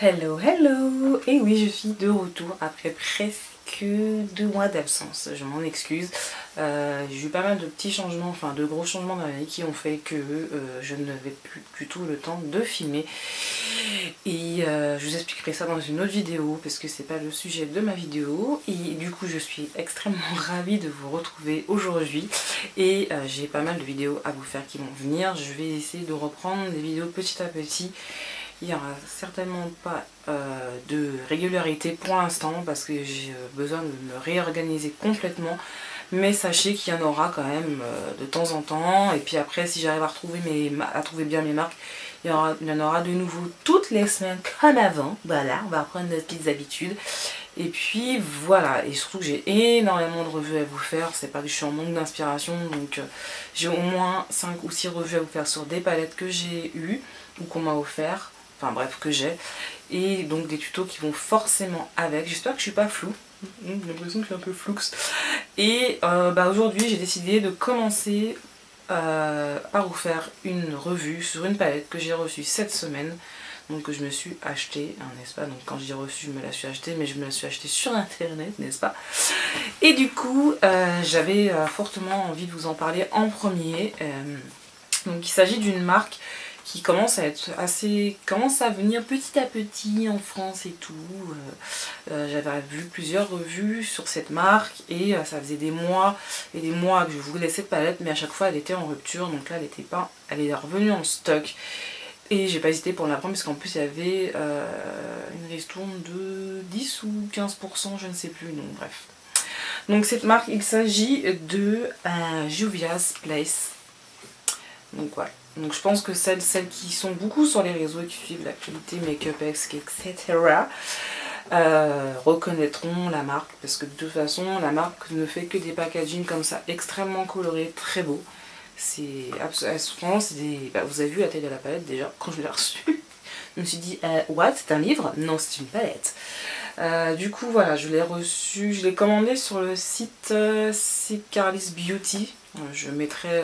Hello, hello! Et oui, je suis de retour après presque 2 mois d'absence. Je m'en excuse. J'ai eu pas mal de petits changements, enfin de gros changements dans ma vie qui ont fait que je n'avais plus du tout le temps de filmer. Et je vous expliquerai ça dans une autre vidéo parce que c'est pas le sujet de ma vidéo. Et du coup, je suis extrêmement ravie de vous retrouver aujourd'hui. Et j'ai pas mal de vidéos à vous faire qui vont venir. Je vais essayer de reprendre des vidéos petit à petit. Il n'y aura certainement pas de régularité pour l'instant parce que j'ai besoin de me réorganiser complètement. Mais sachez qu'il y en aura quand même de temps en temps. Et puis après, si j'arrive à trouver bien mes marques, il y en aura de nouveau toutes les semaines comme avant. Voilà, on va reprendre nos petites habitudes. Et puis voilà, et surtout que j'ai énormément de revues à vous faire. C'est pas que je suis en manque d'inspiration, donc j'ai au moins 5 ou 6 revues à vous faire sur des palettes que j'ai eues ou qu'on m'a offert. Enfin bref, que j'ai. Et donc des tutos qui vont forcément avec. J'espère que je suis pas floue. J'ai l'impression que je suis un peu floux. Et aujourd'hui, j'ai décidé de commencer par vous faire une revue sur une palette que j'ai reçue cette semaine. Donc que je me suis acheté, n'est-ce pas? Donc quand je dis reçu, je me la suis acheté, mais je me la suis acheté sur internet, n'est-ce pas? Et du coup, j'avais fortement envie de vous en parler en premier. Donc il s'agit d'une marque qui commence à venir petit à petit en France et tout. J'avais vu plusieurs revues sur cette marque et ça faisait des mois et des mois que je voulais cette palette, mais à chaque fois elle était en rupture, donc là elle est revenue en stock. Et j'ai pas hésité pour la prendre parce qu'en plus il y avait une ristourne de 10 ou 15%, je ne sais plus, donc bref. Donc cette marque, il s'agit de Juvia's Place. Donc voilà. Donc je pense que celles qui sont beaucoup sur les réseaux et qui suivent l'actualité Make-up, etc. Reconnaîtront la marque parce que de toute façon la marque ne fait que des packaging comme ça extrêmement colorés, très beaux. C'est absolument, vous avez vu la taille de la palette déjà quand je l'ai reçue. Je me suis dit what, c'est un livre? Non, c'est une palette. Du coup voilà, je l'ai reçu, je l'ai commandé sur le site c'est Carly's Beauty. Je mettrai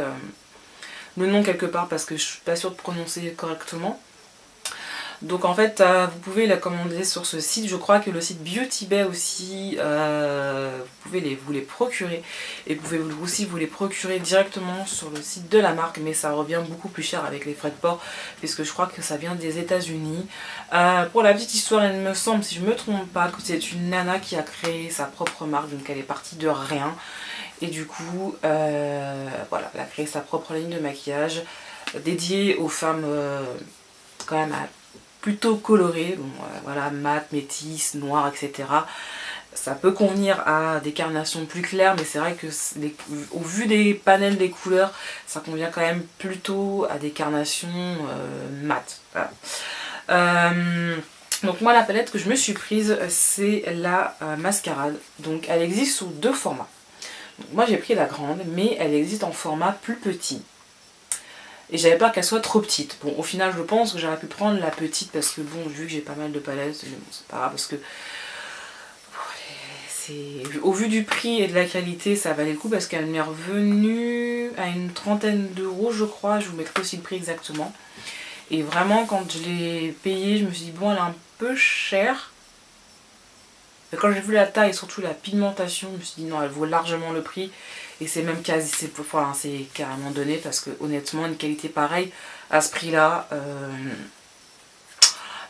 le nom quelque part parce que je suis pas sûre de prononcer correctement. Donc en fait vous pouvez la commander sur ce site. Je crois que le site Beauty Bay aussi vous pouvez vous les procurer. Et vous pouvez aussi vous les procurer directement sur le site de la marque, mais ça revient beaucoup plus cher avec les frais de port puisque je crois que ça vient des États-Unis. Pour la petite histoire, il me semble, si je me trompe pas, que c'est une nana qui a créé sa propre marque, donc elle est partie de rien. Et du coup, voilà, elle a créé sa propre ligne de maquillage dédiée aux femmes quand même plutôt colorées, bon, voilà, mat, métis, noir, etc. Ça peut convenir à des carnations plus claires, mais c'est vrai que au vu des panels des couleurs, ça convient quand même plutôt à des carnations mat. Voilà. Donc moi la palette que je me suis prise, c'est la Mascarade. Donc elle existe sous 2 formats. Moi j'ai pris la grande, mais elle existe en format plus petit. Et j'avais peur qu'elle soit trop petite. Bon, au final je pense que j'aurais pu prendre la petite parce que bon, vu que j'ai pas mal de palettes, bon, c'est pas grave parce que au vu du prix et de la qualité, ça valait le coup parce qu'elle m'est revenue à une 30aine d'euros, je crois. Je vous mettrai aussi le prix exactement. Et vraiment, quand je l'ai payée, je me suis dit bon, elle est un peu chère. Mais quand j'ai vu la taille et surtout la pigmentation, je me suis dit non, elle vaut largement le prix. Et c'est même c'est carrément donné parce que honnêtement, une qualité pareille à ce prix-là,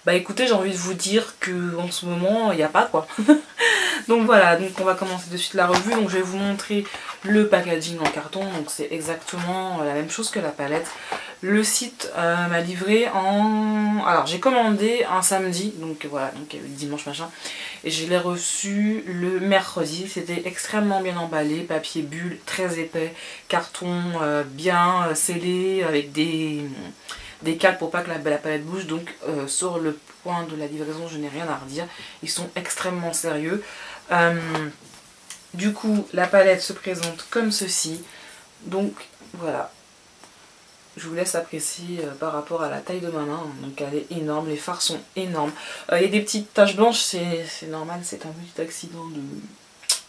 bah écoutez, j'ai envie de vous dire qu'en ce moment, il n'y a pas quoi. Donc voilà, donc on va commencer de suite la revue. Donc je vais vous montrer le packaging en carton. Donc c'est exactement la même chose que la palette. Le site m'a livré en... Alors j'ai commandé un samedi, donc voilà, donc dimanche machin. Et je l'ai reçu le mercredi. C'était extrêmement bien emballé, papier bulle, très épais, carton bien scellé avec des câbles pour pas que la palette bouge. Donc sur le point de la livraison, je n'ai rien à redire. Ils sont extrêmement sérieux. Du coup, la palette se présente comme ceci. Donc voilà. Je vous laisse apprécier par rapport à la taille de ma main. Donc elle est énorme, les fards sont énormes. Il y a des petites taches blanches, c'est normal, c'est un petit accident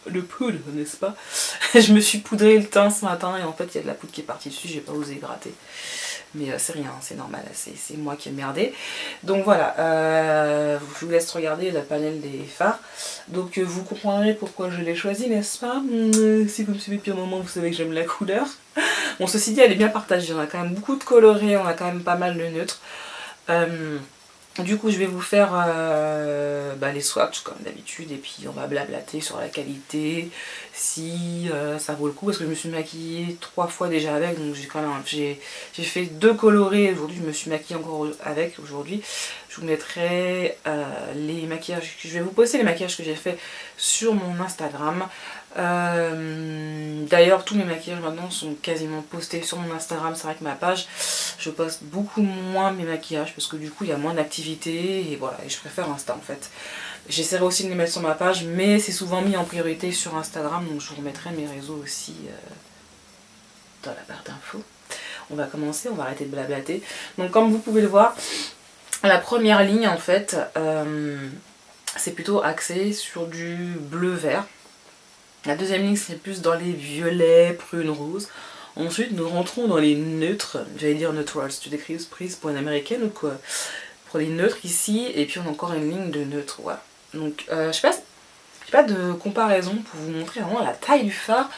de poudre, n'est-ce pas? Je me suis poudré le teint ce matin et en fait il y a de la poudre qui est partie dessus, j'ai pas osé gratter. Mais c'est rien, c'est normal, c'est moi qui ai merdé. Donc voilà, je vous laisse regarder la panel des fards. Donc vous comprendrez pourquoi je l'ai choisi, n'est-ce pas? Si vous me suivez depuis un moment, vous savez que j'aime la couleur. Bon, ceci dit, elle est bien partagée, on a quand même beaucoup de colorés, on a quand même pas mal de neutres. Du coup je vais vous faire les swatchs comme d'habitude et puis on va blablater sur la qualité, si ça vaut le coup, parce que je me suis maquillée 3 fois déjà avec, donc j'ai fait 2 colorés aujourd'hui, je me suis maquillée encore avec aujourd'hui. Je vous mettrai les maquillages, je vais vous poster les maquillages que j'ai fait sur mon Instagram. D'ailleurs tous mes maquillages maintenant sont quasiment postés sur mon Instagram. C'est vrai que ma page je poste beaucoup moins mes maquillages parce que du coup il y a moins d'activité et voilà, et je préfère Insta en fait. J'essaierai aussi de les mettre sur ma page, mais c'est souvent mis en priorité sur Instagram, donc je vous remettrai mes réseaux aussi dans la barre d'infos. On va commencer, on va arrêter de blablater. Donc comme vous pouvez le voir, la première ligne en fait c'est plutôt axé sur du bleu-vert. La deuxième ligne c'est plus dans les violets, prunes, roses. Ensuite nous rentrons dans les neutres, j'allais dire neutrals, tu t'écris prise pour une américaine ou quoi? Pour les neutres ici, et puis on a encore une ligne de neutres, voilà. Donc je sais pas de comparaison pour vous montrer vraiment la taille du fard.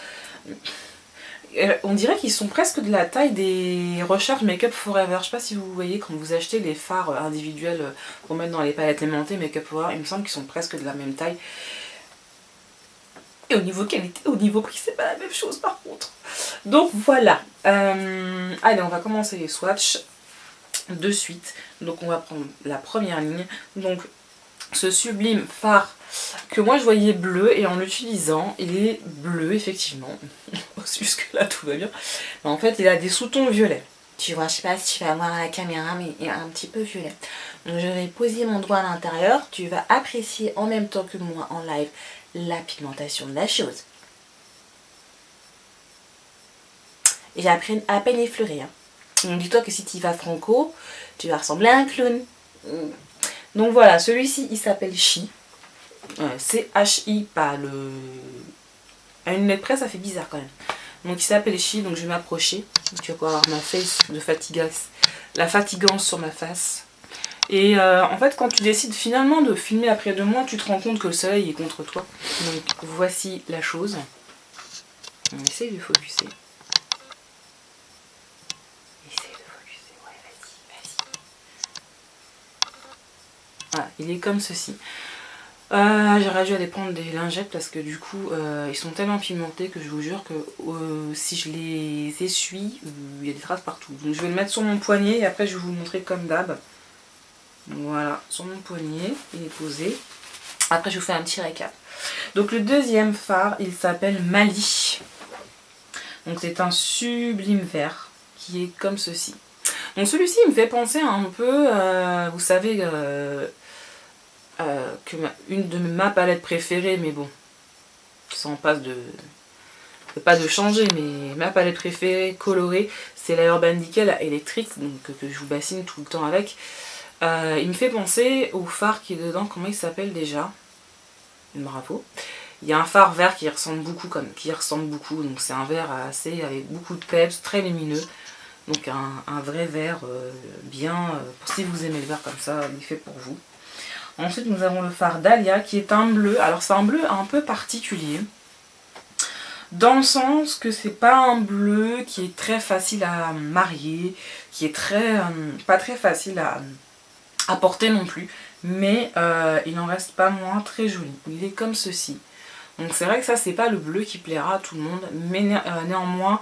On dirait qu'ils sont presque de la taille des Recharge Make Up Forever. Je sais pas si vous voyez quand vous achetez les fards individuels pour mettre dans les palettes aimantées Make Up Forever, il me semble qu'ils sont presque de la même taille. Et au niveau qualité, au niveau prix, c'est pas la même chose par contre. Donc voilà. Allez, on va commencer les swatchs de suite. Donc on va prendre la première ligne. Donc ce sublime fard que moi je voyais bleu, et en l'utilisant, il est bleu effectivement. Jusque là tout va bien. Mais en fait il a des sous-tons violets. Tu vois, je sais pas si tu vas voir à la caméra, mais il est un petit peu violet. Donc je vais poser mon doigt à l'intérieur. Tu vas apprécier en même temps que moi en live la pigmentation de la chose. Et j'ai à peine effleuré. Hein. Donc dis-toi que si tu y vas franco, tu vas ressembler à un clown. Donc voilà, celui-ci il s'appelle Chi. C-H-I, pas le... À une lettre près ça fait bizarre quand même. Donc il s'appelle Chi, donc je vais m'approcher. Tu vas pouvoir voir ma face de fatigance, la fatigance sur ma face. Et en fait quand tu décides finalement de filmer après de moi, tu te rends compte que le soleil est contre toi. Donc voici la chose. On essaye de focuser. Voilà, il est comme ceci. J'aurais dû aller prendre des lingettes parce que du coup ils sont tellement pimentés que je vous jure que si je les essuie, il y a des traces partout. Donc je vais le mettre sur mon poignet et après je vais vous le montrer comme d'hab. Voilà, sur mon poignet, il est posé. Après je vous fais un petit récap. Donc le deuxième fard, il s'appelle Mali. Donc c'est un sublime vert qui est comme ceci. Donc celui-ci il me fait penser un peu, vous savez, une de ma palette préférée, mais bon, ça en passe de... pas de changer, mais ma palette préférée colorée, c'est la Urban Decay, la électrique, donc que je vous bassine tout le temps avec. Il me fait penser au fard qui est dedans, comment il s'appelle déjà? Bravo. Il y a un fard vert qui ressemble beaucoup, donc c'est un vert assez avec beaucoup de peps, très lumineux. Donc un vrai vert bien, si vous aimez le vert comme ça, il est fait pour vous. Ensuite nous avons le fard Dahlia qui est un bleu, alors c'est un bleu un peu particulier. Dans le sens que c'est pas un bleu qui est très facile à marier, qui est pas très facile à porter non plus. Mais il n'en reste pas moins très joli. Il est comme ceci. Donc c'est vrai que ça c'est pas le bleu qui plaira à tout le monde, mais néanmoins,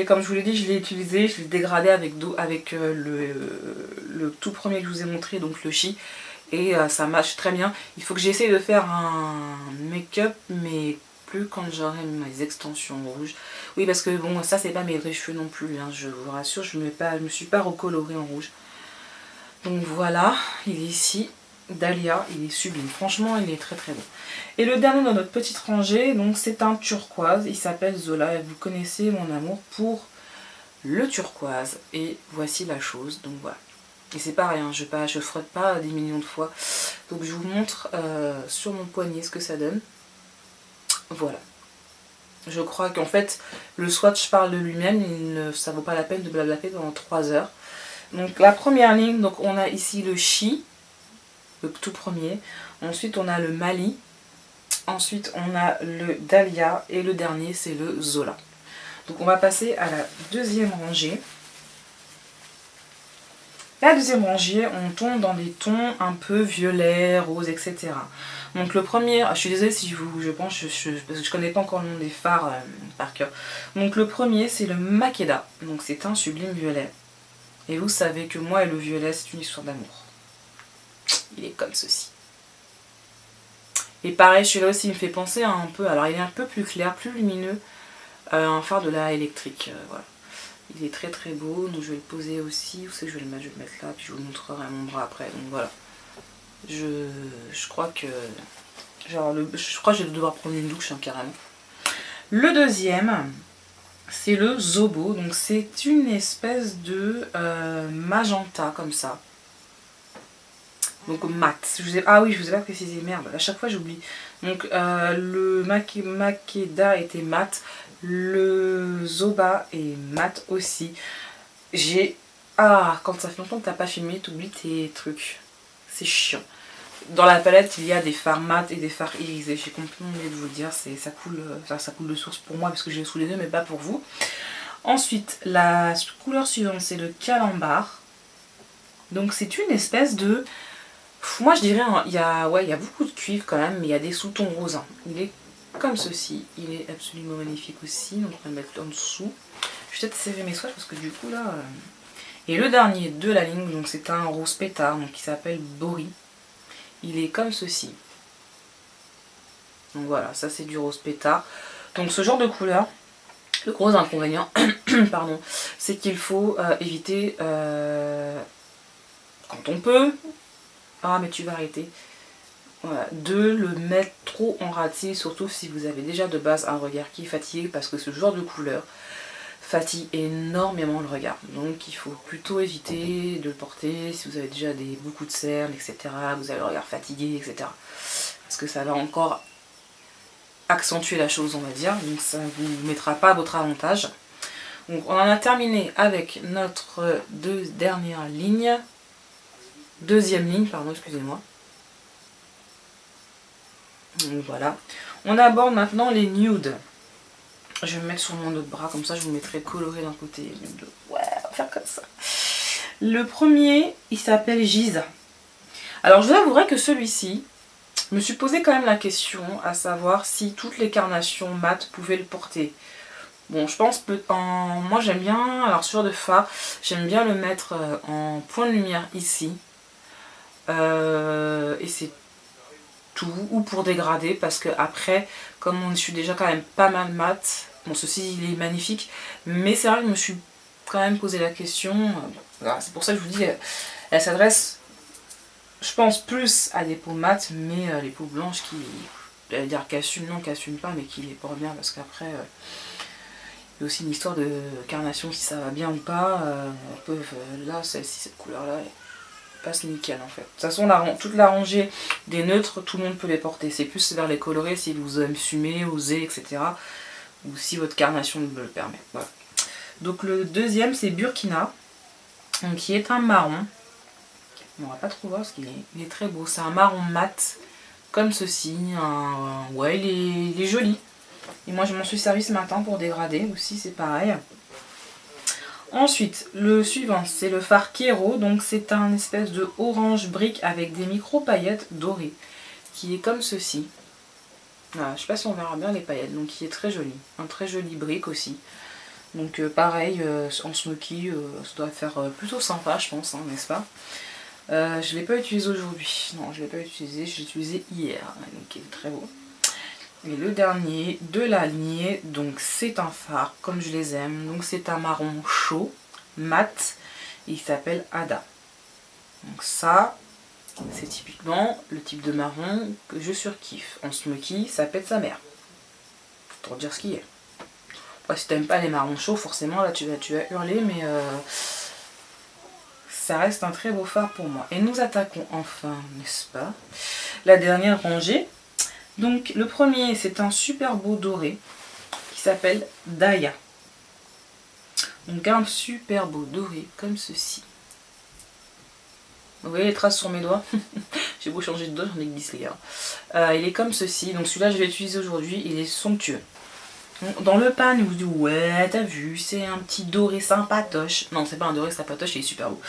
comme je vous l'ai dit, je l'ai utilisé, je l'ai dégradé avec le tout premier que je vous ai montré, donc le Chi, et ça match très bien. Il faut que j'essaye de faire un make-up, mais plus quand j'aurai mes extensions rouges. Oui, parce que bon, ça c'est pas mes vrais cheveux non plus, hein, je vous rassure, je me suis pas recolorée en rouge. Donc voilà, il est ici. Dahlia, il est sublime, franchement il est très très bon. Et le dernier dans notre petite rangée, donc c'est un turquoise, il s'appelle Zola, et vous connaissez mon amour pour le turquoise. Et voici la chose, donc voilà. Et c'est pareil, hein, je frotte pas des millions de fois. Donc je vous montre sur mon poignet ce que ça donne. Voilà. Je crois qu'en fait le swatch parle de lui-même, ça vaut pas la peine de blablater pendant 3 heures. Donc la première ligne, donc on a ici le Chi, le tout premier. Ensuite on a le Mali. Ensuite on a le Dahlia. Et le dernier c'est le Zola. Donc on va passer à la deuxième rangée. La deuxième rangée, on tombe dans des tons un peu violets, roses, etc. Donc le premier, je suis désolée si je pense, parce que je connais pas encore le nom des fards par cœur. Donc le premier c'est le Makeda, donc c'est un sublime violet. Et vous savez que moi et le violet c'est une histoire d'amour. Il est comme ceci. Et pareil, celui-là aussi il me fait penser à un peu, alors il est un peu plus clair, plus lumineux, un phare de la électrique, voilà. Il est très très beau, donc je vais le poser aussi. Où c'est que je vais le mettre? Je vais le mettre là, puis je vous montrerai mon bras après. Donc voilà. Je crois que. Genre, je crois que je vais devoir prendre une douche, hein, carrément. Le deuxième, c'est le Zobo. Donc c'est une espèce de magenta comme ça. Donc mat. Ah oui, je vous ai pas précisé, merde. À chaque fois j'oublie. Donc le Makeda était mat. Le Zoba est mat aussi. Quand ça fait longtemps que t'as pas filmé, t'oublies tes trucs. C'est chiant. Dans la palette, il y a des fards mat et des fards irisés. J'ai complètement oublié de vous le dire. Ça coule de source pour moi parce que j'ai sous les deux, mais pas pour vous. Ensuite, la couleur suivante, c'est le Calambar. Donc c'est une espèce de... Moi je dirais, il y a beaucoup de cuivre quand même, mais il y a des sous-tons roses. Hein. Il est comme ceci, il est absolument magnifique aussi, donc on va le mettre en dessous. Je vais peut-être serrer mes swatchs parce que du coup là... Et le dernier de la ligne, donc c'est un rose pétard, donc qui s'appelle Bori. Il est comme ceci. Donc voilà, ça c'est du rose pétard. Donc ce genre de couleur, le gros inconvénient, pardon, c'est qu'il faut éviter, quand on peut, mais tu vas arrêter, voilà, de le mettre trop en raté, surtout si vous avez déjà de base un regard qui est fatigué, parce que ce genre de couleur fatigue énormément le regard. Donc il faut plutôt éviter de le porter si vous avez déjà beaucoup de cernes, etc. Vous avez le regard fatigué, etc. Parce que ça va encore accentuer la chose, on va dire. Donc ça ne vous mettra pas à votre avantage. Donc on en a terminé avec notre deuxième ligne, pardon, excusez-moi. Donc voilà. On aborde maintenant les nudes. Je vais me mettre sur mon autre bras, comme ça je vous mettrai coloré d'un côté. Ouais, on va faire comme ça. Le premier, il s'appelle Giza. Alors je vous avouerai que celui-ci, je me suis posé quand même la question, à savoir si toutes les carnations mat pouvaient le porter. Bon, je pense moi j'aime bien, alors ce genre de fard, j'aime bien le mettre en point de lumière ici. Et c'est tout, ou pour dégrader, parce que après, comme je suis déjà quand même pas mal mat, bon ceci il est magnifique, mais c'est vrai que je me suis quand même posé la question, voilà, c'est pour ça que je vous dis, elle s'adresse, je pense, plus à des peaux mat, mais les peaux blanches qui, j'allais dire qu'assument, non qu'assument pas, mais qui les portent bien, parce qu'après, il y a aussi une histoire de carnation, si ça va bien ou pas, là, celle-ci, cette couleur-là, passe nickel en fait. De toute façon, toute la rangée des neutres, tout le monde peut les porter. C'est plus vers les colorés si vous assumez, osez, etc. Ou si votre carnation me le permet. Voilà. Donc le deuxième, c'est Burkina, donc, qui est un marron. On va pas trop voir parce qu'il est très beau. C'est un marron mat, comme ceci. Ouais, il est joli. Et moi, je m'en suis servi ce matin pour dégrader aussi, c'est pareil. Ensuite, le suivant, c'est le fard Kero, donc c'est un espèce de orange brique avec des micro paillettes dorées, qui est comme ceci. Voilà, je ne sais pas si on verra bien les paillettes, donc qui est très joli. Un très joli brique aussi. Donc pareil, en smoky, ça doit faire plutôt sympa, je pense, hein, n'est-ce pas? Je ne l'ai pas utilisé aujourd'hui. Non, je ne l'ai pas utilisé, je l'ai utilisé hier, donc il est très beau. Et le dernier de la lignée, donc c'est un fard comme je les aime, donc c'est un marron chaud, mat, et il s'appelle Ada. Donc ça, c'est typiquement le type de marron que je surkiffe. En smoky, ça pète sa mère. Pour dire ce qu'il est. Après, si t'aimes pas les marrons chauds, forcément là tu vas hurler, mais ça reste un très beau fard pour moi. Et nous attaquons enfin, n'est-ce pas, la dernière rangée. Donc le premier, c'est un super beau doré qui s'appelle Daya. Donc un super beau doré comme ceci. Vous voyez les traces sur mes doigts? J'ai beau changer de doigt, j'en ai glissé les gars. Il est comme ceci, donc celui-là je vais l'utiliser aujourd'hui, il est somptueux. Dans le pan, il vous dit ouais, t'as vu, c'est un petit doré sympatoche. Non, c'est pas un doré sympatoche, il est super beau.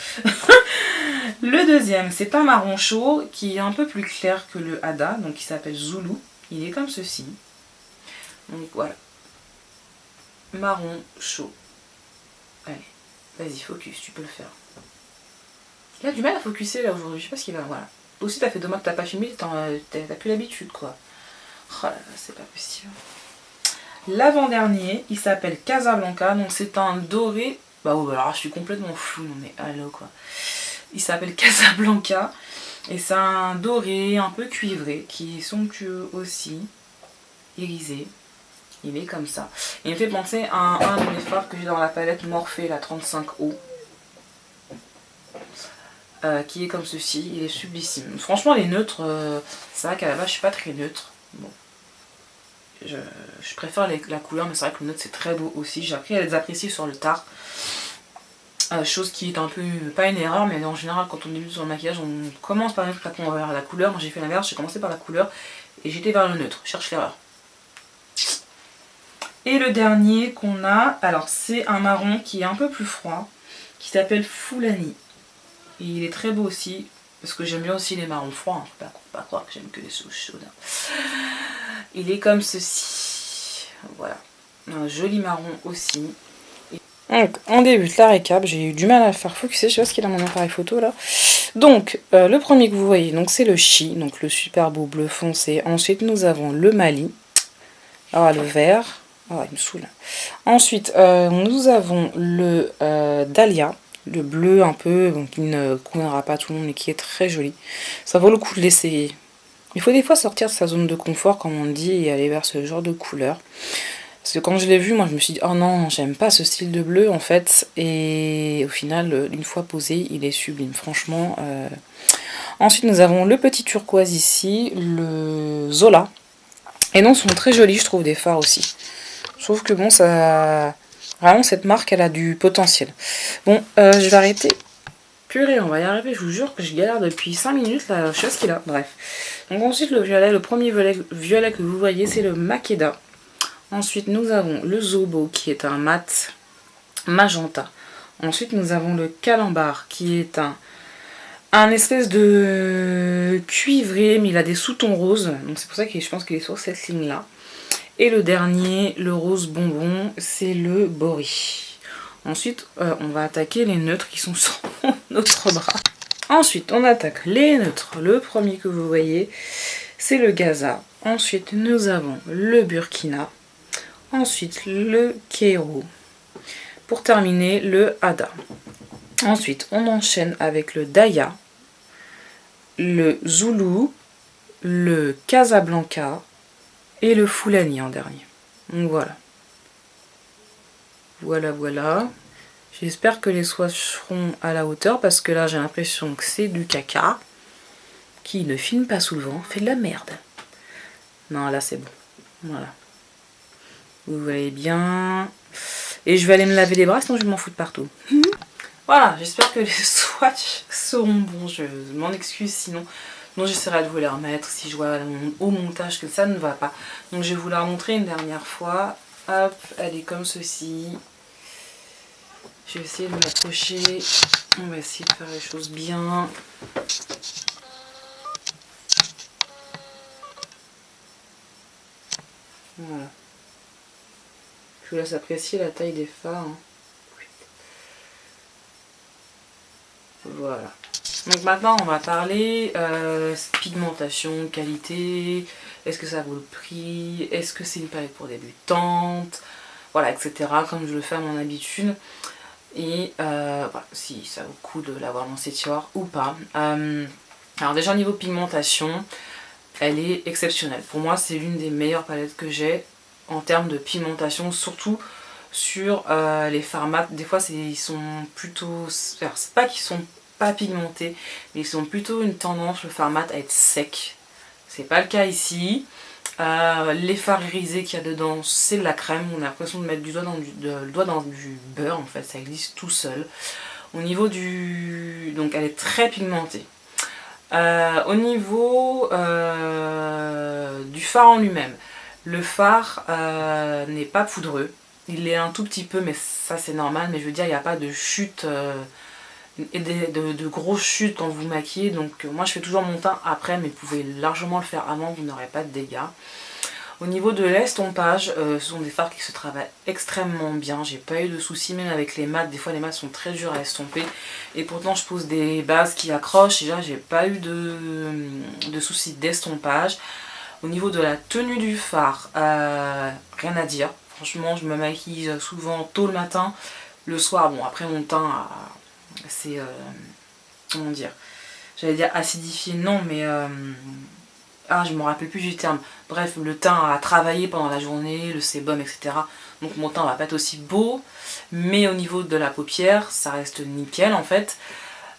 Le deuxième, c'est un marron chaud qui est un peu plus clair que le Hada, donc il s'appelle Zulu. Il est comme ceci. Donc voilà. Marron chaud. Allez, vas-y, focus, tu peux le faire. Il a du mal à focuser là aujourd'hui, je sais pas ce qu'il va. Voilà. Aussi, t'as fait 2 mois que t'as pas filmé, t'as plus l'habitude quoi. Oh là là, c'est pas possible. L'avant-dernier, il s'appelle Casablanca, donc c'est un doré. Bah ouais, alors je suis complètement floue, non mais allô quoi. Il s'appelle Casablanca et c'est un doré un peu cuivré qui est somptueux aussi, irisé. Il est comme ça. Et il me fait penser à un de mes fards que j'ai dans la palette Morphe, la 35O. Qui est comme ceci, il est sublissime. Franchement les neutres, c'est vrai qu'à la base je suis pas très neutre. Bon. Je préfère la couleur, mais c'est vrai que le neutre c'est très beau aussi. J'ai appris à les apprécier sur le tard. Chose qui est un peu, pas une erreur, mais en général quand on débute sur le maquillage, on commence par exemple vers la couleur. Moi j'ai fait l'inverse, j'ai commencé par la couleur et j'étais vers le neutre. Cherche l'erreur. Et le dernier qu'on a, alors c'est un marron qui est un peu plus froid, qui s'appelle Fulani. Et il est très beau aussi, parce que j'aime bien aussi les marrons froids, hein. Faut pas croire que j'aime que les choses chaudes. Il est comme ceci, voilà, un joli marron aussi. Donc on débute la récap, j'ai eu du mal à faire focuser, je sais pas ce qu'il a mon appareil photo là. Donc le premier que vous voyez, donc c'est le Chi, donc le super beau bleu foncé. Ensuite nous avons le Mali, ah le vert, ah il me saoule. Ensuite nous avons le Dahlia, le bleu un peu, donc qui ne conviendra pas à tout le monde mais qui est très joli. Ça vaut le coup de l'essayer. Il faut des fois sortir de sa zone de confort comme on dit et aller vers ce genre de couleur. Parce que quand je l'ai vu, moi je me suis dit oh non, j'aime pas ce style de bleu en fait. Et au final, une fois posé, il est sublime, franchement. Ensuite nous avons le petit turquoise ici, le Zola. Et non, sont très jolis, je trouve, des fards aussi. Je trouve que bon, ça... Vraiment, cette marque, elle a du potentiel. Bon, je vais arrêter. Purée, on va y arriver, je vous jure que je galère depuis 5 minutes, là, je sais pas ce qu'il a. Bref. Donc ensuite, le violet, le premier violet que vous voyez, c'est le Makeda. Ensuite, nous avons le Zobo, qui est un mat magenta. Ensuite, nous avons le Calambar, qui est un espèce de cuivré, mais il a des sous-tons roses. Donc c'est pour ça que je pense qu'il est sur cette ligne-là. Et le dernier, le rose bonbon, c'est le Bori. Ensuite, on va attaquer les neutres qui sont sur notre bras. Ensuite, on attaque les neutres. Le premier que vous voyez, c'est le Gaza. Ensuite, nous avons le Burkina. Ensuite, le Kero. Pour terminer, le Hada. Ensuite, on enchaîne avec le Daya, le Zulu, le Casablanca et le Fulani en dernier. Donc voilà. Voilà. J'espère que les swatchs seront à la hauteur parce que là j'ai l'impression que c'est du caca qui ne filme pas sous le vent, fait de la merde. Non, là c'est bon. Voilà. Vous voyez bien. Et je vais aller me laver les bras sinon je vais m'en foutre partout. Voilà, j'espère que les swatchs seront bons. Je m'en excuse sinon. Donc j'essaierai de vous les remettre si je vois au montage que ça ne va pas. Donc je vais vous la remontrer une dernière fois. Hop, elle est comme ceci. Je vais essayer de m'approcher. On va essayer de faire les choses bien. Voilà. Je vous laisse apprécier la taille des fards. Hein. Voilà. Donc maintenant on va parler pigmentation, qualité, est-ce que ça vaut le prix, est-ce que c'est une palette pour débutantes, voilà, etc. Comme je le fais à mon habitude. Et voilà, si ça vaut le coup de l'avoir dans cette tiroir ou pas. Alors déjà niveau pigmentation, elle est exceptionnelle. Pour moi c'est l'une des meilleures palettes que j'ai en termes de pigmentation, surtout sur les fards mat. Des fois ils sont plutôt... C'est pas qu'ils sont pas pigmentés, mais ils ont plutôt une tendance, le fard mat, à être sec. C'est pas le cas ici. Les fards irisés qu'il y a dedans, c'est de la crème. On a l'impression de mettre le doigt dans du beurre en fait, ça glisse tout seul. Au niveau du... Donc elle est très pigmentée. Au niveau du phare en lui-même, le phare n'est pas poudreux. Il est un tout petit peu, mais ça c'est normal, mais je veux dire, il n'y a pas de chute et de grosses chutes quand vous maquillez. Donc moi je fais toujours mon teint après, mais vous pouvez largement le faire avant, vous n'aurez pas de dégâts. Au niveau de l'estompage, ce sont des fards qui se travaillent extrêmement bien. J'ai pas eu de soucis, même avec les mats. Des fois les mats sont très durs à estomper. Et pourtant je pose des bases qui accrochent. Déjà j'ai pas eu de soucis d'estompage. Au niveau de la tenue du fard, rien à dire. Franchement je me maquille souvent tôt le matin. Le soir, bon après mon teint c'est... comment dire, j'allais dire acidifié, non mais... je me rappelle plus du terme. Bref, le teint à travailler pendant la journée, le sébum, etc. Donc mon teint va pas être aussi beau, mais au niveau de la paupière, ça reste nickel en fait.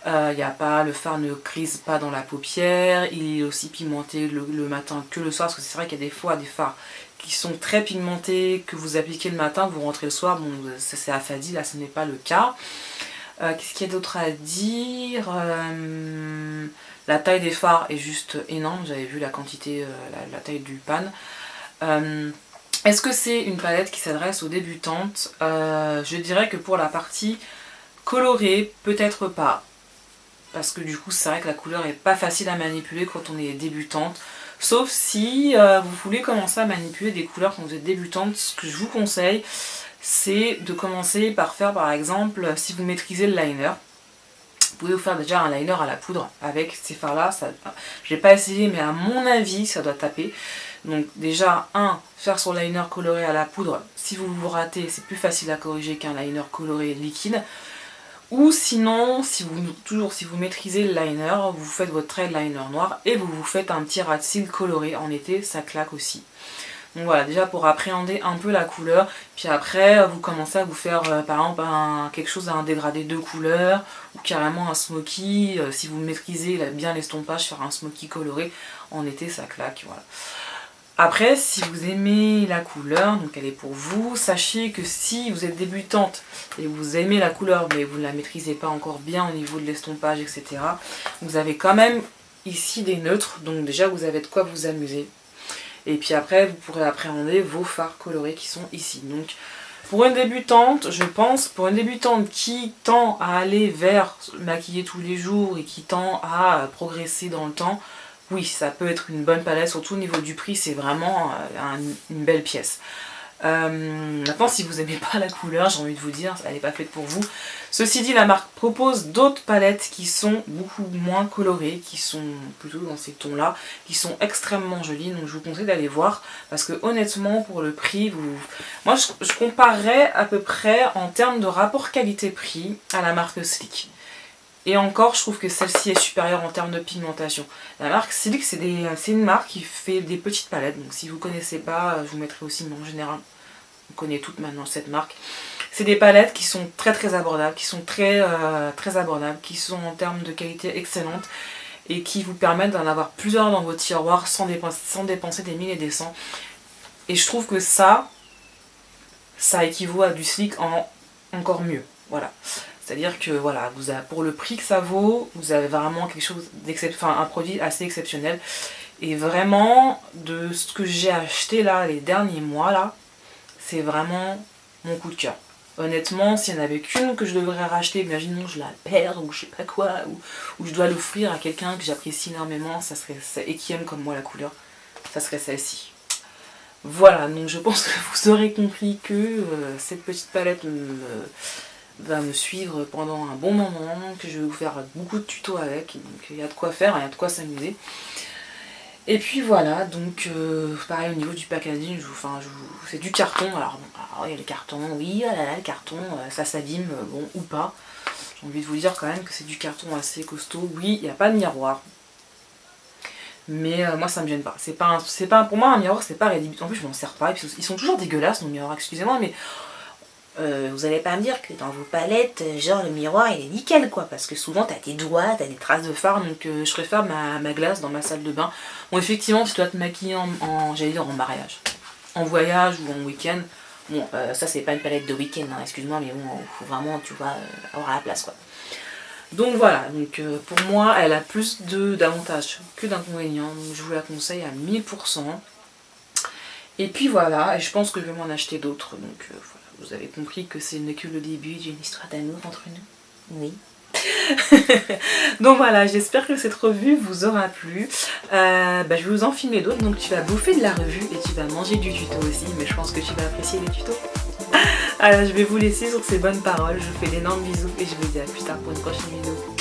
Y a pas, le fard ne grise pas dans la paupière, il est aussi pigmenté le matin que le soir, parce que c'est vrai qu'il y a des fois des fards qui sont très pigmentés, que vous appliquez le matin, vous rentrez le soir, bon c'est affadi, là ce n'est pas le cas. Qu'est-ce qu'il y a d'autre à dire? La taille des fards est juste énorme, j'avais vu la quantité, la taille du pan. Est-ce que c'est une palette qui s'adresse aux débutantes? Je dirais que pour la partie colorée, peut-être pas. Parce que du coup c'est vrai que la couleur est pas facile à manipuler quand on est débutante. Sauf si vous voulez commencer à manipuler des couleurs quand vous êtes débutante, ce que je vous conseille, c'est de commencer par faire par exemple, si vous maîtrisez le liner, vous pouvez vous faire déjà un liner à la poudre avec ces fards là. Je n'ai pas essayé mais à mon avis ça doit taper. Donc déjà, faire son liner coloré à la poudre, si vous vous ratez c'est plus facile à corriger qu'un liner coloré liquide. Ou sinon, si vous maîtrisez le liner, vous faites votre trait de liner noir et vous vous faites un petit ras de cils coloré en été, ça claque aussi. Donc voilà, déjà pour appréhender un peu la couleur, puis après vous commencez à vous faire par exemple quelque chose à un dégradé de couleur, ou carrément un smoky, si vous maîtrisez bien l'estompage, faire un smoky coloré, en été ça claque, voilà. Après, si vous aimez la couleur, donc elle est pour vous, sachez que si vous êtes débutante et vous aimez la couleur mais vous ne la maîtrisez pas encore bien au niveau de l'estompage, etc., vous avez quand même ici des neutres, donc déjà vous avez de quoi vous amuser. Et puis après, vous pourrez appréhender vos fards colorés qui sont ici. Donc pour une débutante, je pense, pour une débutante qui tend à aller vers maquiller tous les jours et qui tend à progresser dans le temps, oui, ça peut être une bonne palette, surtout au niveau du prix, c'est vraiment une belle pièce. Maintenant, si vous n'aimez pas la couleur, j'ai envie de vous dire, elle n'est pas faite pour vous. Ceci dit, la marque propose d'autres palettes qui sont beaucoup moins colorées, qui sont plutôt dans ces tons-là, qui sont extrêmement jolies. Donc je vous conseille d'aller voir, parce que honnêtement, pour le prix, moi je comparerais à peu près en termes de rapport qualité-prix à la marque Sleek. Et encore, je trouve que celle-ci est supérieure en termes de pigmentation. La marque Sleek, c'est une marque qui fait des petites palettes. Donc si vous ne connaissez pas, je vous mettrai aussi, mais en général, on connaît toutes maintenant cette marque. C'est des palettes qui sont très très abordables, qui sont très abordables, qui sont en termes de qualité excellente et qui vous permettent d'en avoir plusieurs dans vos tiroirs sans dépenser des mille et des cents. Et je trouve que ça équivaut à du Sleek en encore mieux. Voilà. C'est-à-dire que voilà, pour le prix que ça vaut, vous avez vraiment quelque chose un produit assez exceptionnel. Et vraiment, de ce que j'ai acheté là, les derniers mois là, c'est vraiment mon coup de cœur. Honnêtement, s'il n'y en avait qu'une que je devrais racheter, imaginons je la perds ou je sais pas quoi, ou je dois l'offrir à quelqu'un que j'apprécie énormément, et qui aime comme moi la couleur, ça serait celle-ci. Voilà, donc je pense que vous aurez compris que cette petite palette va me suivre pendant un bon moment, que je vais vous faire beaucoup de tutos avec, donc il y a de quoi faire, il y a de quoi s'amuser. Et puis voilà, donc pareil au niveau du packaging, c'est du carton, alors il y a le carton, oui, le carton, ça s'abîme, bon, ou pas. J'ai envie de vous dire quand même que c'est du carton assez costaud, oui, il n'y a pas de miroir. Mais moi ça me gêne pas, pour moi un miroir c'est pas rédhibitoire, en plus je m'en sers pas, et puis, ils sont toujours dégueulasses nos miroirs, excusez-moi, mais vous allez pas me dire que dans vos palettes, genre le miroir il est nickel quoi, parce que souvent t'as des doigts, t'as des traces de fard, donc je préfère ma glace dans ma salle de bain. Bon effectivement tu dois te maquiller j'allais dire en mariage, en voyage ou en week-end, Bon, ça c'est pas une palette de week-end, hein, excuse-moi, mais bon, faut vraiment, tu vois, avoir la place, quoi. Donc voilà, donc pour moi, elle a plus d'avantages que d'inconvénients. Donc je vous la conseille à 1000%. Et puis voilà, et je pense que je vais m'en acheter d'autres. Donc voilà, vous avez compris que ce n'est que le début d'une histoire d'amour entre nous. Oui. Donc voilà, j'espère que cette revue vous aura plu. Je vais vous en filmer d'autres. Donc tu vas bouffer de la revue et tu vas manger du tuto aussi. Mais je pense que tu vas apprécier les tutos. Alors je vais vous laisser sur ces bonnes paroles. Je vous fais d'énormes bisous et je vous dis à plus tard pour une prochaine vidéo.